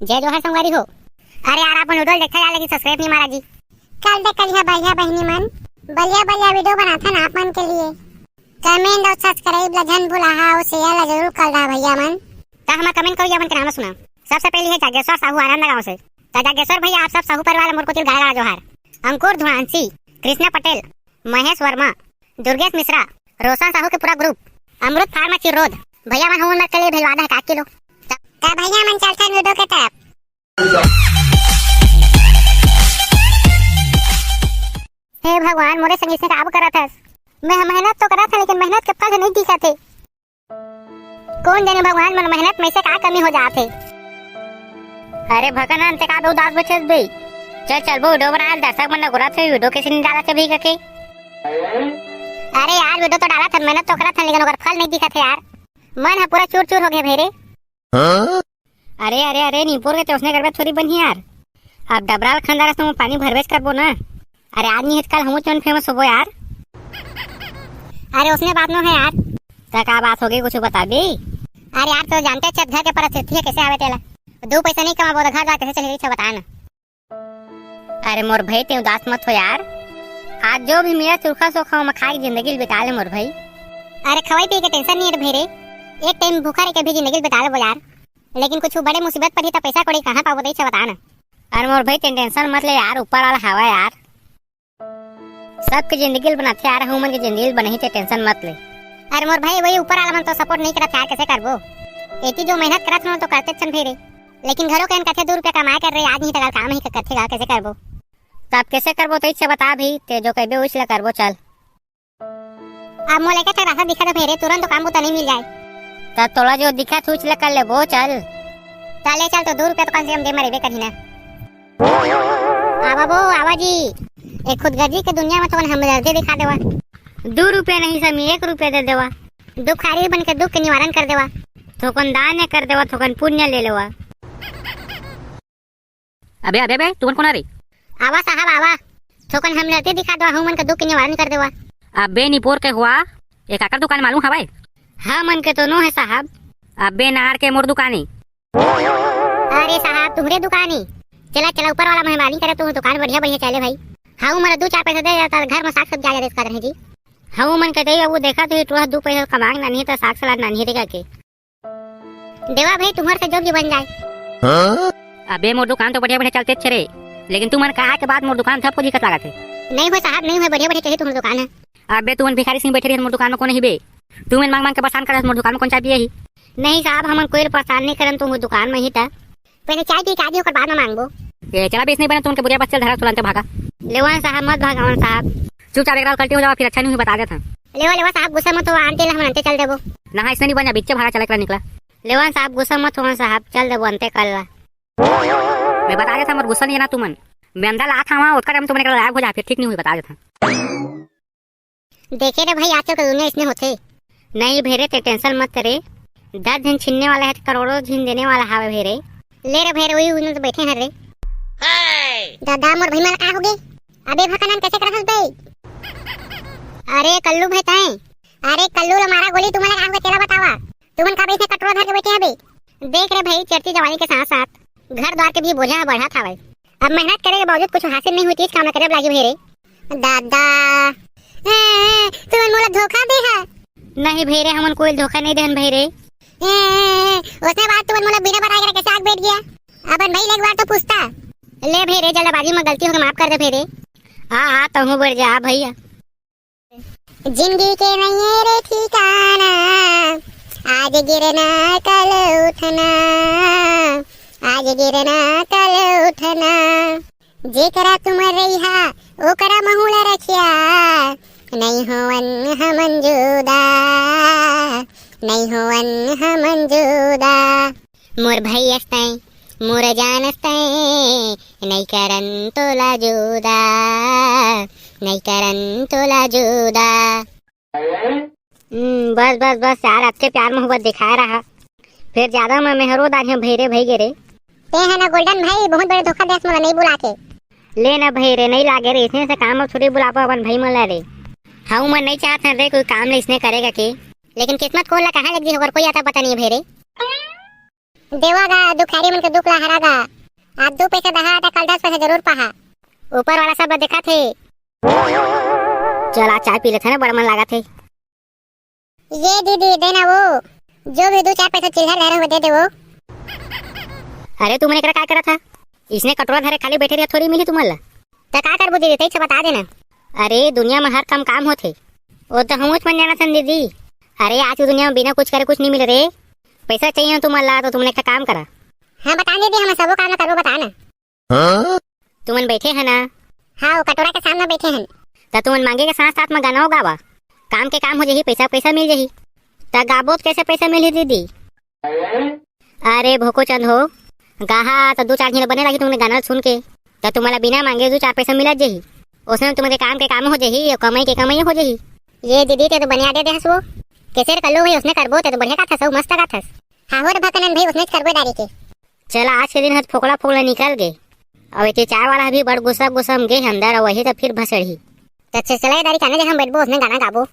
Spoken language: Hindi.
जय जोहर संगवारी हो। अरे यार अपन उधर देखा यार, लेकिन सब्सक्राइब नहीं मारा जी। कल देख कल भैया बहनी मन बढ़िया बढ़िया वीडियो बनाता ना आप मन के लिए। कमेंट और सब्सक्राइब ला जन भूला और शेयर ला जरूर कर दा भैया मन। तो हमारा कमेंट करिए, अपन के नाम सुना। सबसे पहले है जागेश्वर साहू आनंद गांव से। तो जागेश्वर भैया आप सब साहू परिवार मोर को तिल गाय जोहार। अंकुर धुआंसी, कृष्णा पटेल, महेश वर्मा, दुर्गेश मिश्रा, रोशन साहू के पूरा ग्रुप, अमृत फार्मा चिरोद भैया मन होम के लिए भिजवा दे 1 किलो। तो भैया मन चलता वीडियो के तरफ। हे भगवान, मोरे संग इसने काम करा था। मैं मेहनत तो करा था, लेकिन मेहनत के फल नहीं दिखा थे। कौन जाने भगवान, मन मेहनत में से का कमी हो जाते। अरे भगवान अंत का दो 10 बचे दे। चल चल वो वीडियो बना, दर्शक मन गुरा थे वीडियो कैसे नहीं डाला थे भी करके। अरे यार वीडियो तो डाला था, मेहनत तो करा था, लेकिन ओकर फल नहीं दिखा थे यार। मन है पूरा चूर चूर हो गया भेरे। अरे अरे अरे नीपुर के चौसने करबे थोड़ी बनी यार। अब डबराल खंडार से पानी भरवेश करबो ना। अरे आज नहीं कल हम चौन फेमस होबो यार। अरे उसने बात न है यार। तो का बात होगी कुछ बता दे। अरे यार तो जानते छत घर के परिस्थिति है कैसे आवे तेला। 2 पैसा नहीं कमाबो तो घर जा कैसे चलेगी बता ना। अरे मोर भाई ते उदास मत हो यार। आज जो भी मेरा चूखा सोखा मैं खा के जिंदगी बिता ले मोर भाई। अरे खवाई पी के टेंशन नहीं है भेरे। एक टाइम भूखा रह के भी जिंदगी बिता ले यार। लेकिन कुछ बड़े मुसीबत पर ही तो पैसा कौड़ी कहाँ पाबो दे बता ना। अरे मोर भाई टेंशन मत ले यार, ऊपर वाला हवा यार। सबकी जिंदगी बनाते यार, हम मन की जिंदगी बने थे, टेंशन मत ले। अरे मोर भाई वही ऊपर वाला मन तो सपोर्ट नहीं करता यार, कैसे करबो। एती जो मेहनत करत हो तो करते चल फेरे। लेकिन घरों के कथे 2 रुपया कमाए कर रहे, आज नहीं तक काम ही करते गा, कैसे करबो। तब कैसे करबो तो इससे बता भी, ते जो कहबे उसले करबो चल। अब मोले के तक रास्ता दिखा तो फेरे, तुरंत तो काम तो नहीं मिल जाए। तब तोला जो दिखा तू उसले कर ले वो चल। चले चल तो 2 रुपया तो कम से कम दे मरेबे कहीं ना। आवा वो आवा जी। एक खुदगर्जी के दुनिया में तो हमदर्दी दिखा देवा। 2 रुपया नहीं सब 1 रुपया दे देवा। दुखारी बन के दुख के निवारण कर देवा। थोकन दान कर देवा, थोकन पुण्य ले लेवा। अबे अबे अबे तू कौन आ रही? आवा साहब आवा, थोकन हमदर्दी दिखा देवा, हम मन के दुख के निवारण कर देवा। अबे निपोर के हुआ एक आकर दुकान मालूम हवाई? हाँ मन के तो नो है साहब। अबे नार के मोर दुकानी। अरे साहब तुम्हारे दुकानी। चला चला ऊपर वाला मेहरबानी करे, तो दुकान बढ़िया बढ़िया चले भाई। हाँ मेरा 2-4 पैसा दे जाता घर में साग सब्जी आ जाता रहे जी। हाँ मन कहते वो देखा तो तू 2 पैसा कमांग ना नहीं तो साग सलाद ना नहीं देगा के देवा भाई, तुम्हारे से जो भी बन जाए। अबे मोर दुकान तो बढ़िया बढ़िया चलते छे, लेकिन तुमन कहा के बाद मोर दुकान सबको दिक्कत लागत है। नहीं हो साहब नहीं हो, बढ़िया बढ़िया चाहिए तुम्हारी दुकान है। अबे तुमन भिखारी सिंह बैठे रही मोर दुकान में कौन ही बे? तुमन मांग मांग के परेशान कर मोर दुकान में कौन चाय पिए ही? नहीं साहब हम कोई परेशान नहीं करन, तुम दुकान में ही था। पहले चाय पी के आदि बाद में मांगबो। ये चला बेच नहीं बना तुमके बुढ़िया बच्चे धरा तुरंत भागा। लेवन साहब मत भागवन साहब। चुपचाप एक गलती हो जाओ फिर अच्छा नहीं बता देता। लेवा लेवा साहब गुस्सा मत हो, आंटे हम अंते चल देबो ना। इसने नहीं बना बिच्चे भागा चला कर निकला। लेवन साहब गुस्सा मत हो साहब, चल देबो अंते कल। मैं बता देता मोर गुस्सा नहीं है ना तुमन। मैं अंदर ला था वहां उसका टाइम तुमने कहा गायब हो जा, फिर ठीक नहीं हुई बता देता। देखे रे भाई आजकल का दुनिया इसने होते नहीं भेरे, ते टेंशन मत करे। 10 दिन छीनने वाला है, करोड़ों छीन देने वाला है भेरे। ले रे भेरे वही उन्होंने तो बैठे हैं रे। दादा मोर भाई मन का हो गए। अबे भकनन कैसे करत बे? अरे कल्लू भाई ताए। अरे कल्लू ला मारा गोली तुम्हारे का हो गए तेरा बतावा। तुमन का बैठे कटोरा धर के बैठे हैं बे। देख रे भाई चढ़ती जवानी के साथ साथ घर द्वार के भी बोझा बढ़ा था भाई। अब मेहनत करे के बावजूद कुछ हासिल नहीं हुई, चीज काम करे लागी भेरे। दादा तुमन मोला धोखा दे है? नहीं भेरे हमन कोई धोखा नहीं देहन भेरे। उसने बात तुमन मोला बिना बताए कैसे आग बैठ गया? अपन भाई एक बार तो पूछता। ले भेरे जल्दबाजी में गलती हो गई, माफ कर दे भेरे। हाँ तो हूँ बढ़ जा भैया। जिंदगी के नहीं रे ठिकाना, आज गिरना कल उठना, आज गिरना कल उठना। जेकरा तुम रहिहा ओकरा महुला रखिया, नहीं होवन हमन जुदा, नहीं होवन हमन जुदा। मोर भाई अस्ताई मोर जान अस्ताई, नहीं करन तोला जुदा, नहीं करन तोला जुदा। बस बस बस यार, अच्छे प्यार मोहब्बत दिखा रहा, फिर ज्यादा मैं मेहरो दाढ़ी भेरे भई गे रे। ते है ना गोल्डन भाई, बहुत बड़े धोखा देस मला नहीं बुला के। ले ना भाई रे, नहीं लागे रे, इसने से काम अब थोड़ी बुलापो अपन भाई मला रे। हाँ मैं नहीं चाहता रे कोई काम ले इसने करेगा के, लेकिन किस्मत खोल ला कहाँ लग गई होकर कोई आता पता नहीं भेरे। देवागा दुखारी मन के दुख ला हरागा। आज 2 पैसा दहा था, कल 10 पैसा जरूर पहा। ऊपर वाला सब देखा थे। चल आज चाय पी लेते हैं ना, बड़ा मन लगा थे। ये दीदी देना वो, जो भी 2-4 पैसा चिल्लर रह रहे दे दे वो। अरे तुमने एकरा क्या करा था? इसने कटोरा धरे खाली बैठे रहे, थोड़ी मिली तुम्हारा। तो का करबू दीदी, तई से बता देना। अरे दुनिया में हर काम होते, वो तो हम बन जाना सन दीदी। अरे आज की दुनिया में बिना कुछ करे कुछ नहीं मिले रे। पैसा चाहिए तुम्हारा तो तुमने एक काम करा। हाँ बता दीदी, हम सबो काम ना करबो, बताना। तुमन बैठे है ना? हाँ वो कटोरा के सामने बैठे हैं। तो तुमन मांगे के साथ साथ में गाना गावा। काम के काम हो जाही, पैसा पैसा मिल जाही। तो गाबो तो कैसे पैसा मिली दीदी? अरे भोको चंद हो, गाहा तो 2-4 दिन बने लगी तुमने गाना सुन के। तो तुम्हारा बिना मांगे 2-4 पैसा मिला जाही। उसमें तुम्हारे काम के काम हो जाही और कमाई के कमाई हो जाही। ये दीदी ते तो बनिया दे देहस वो। कैसे कर लो भाई, उसने करबो ते तो बढ़िया का था, सब मस्त का था। हाँ हो रे भकनन भाई, उसने करबो डारी के। चला आज के दिन हथ फोकला निकल गए। और ये चाय वाला भी बड़ गुस्सा गे अंदर, और वही तो फिर भसड़ी। तो अच्छा चला दारी खाने जब हम बैठबो उसने गाना गाबो।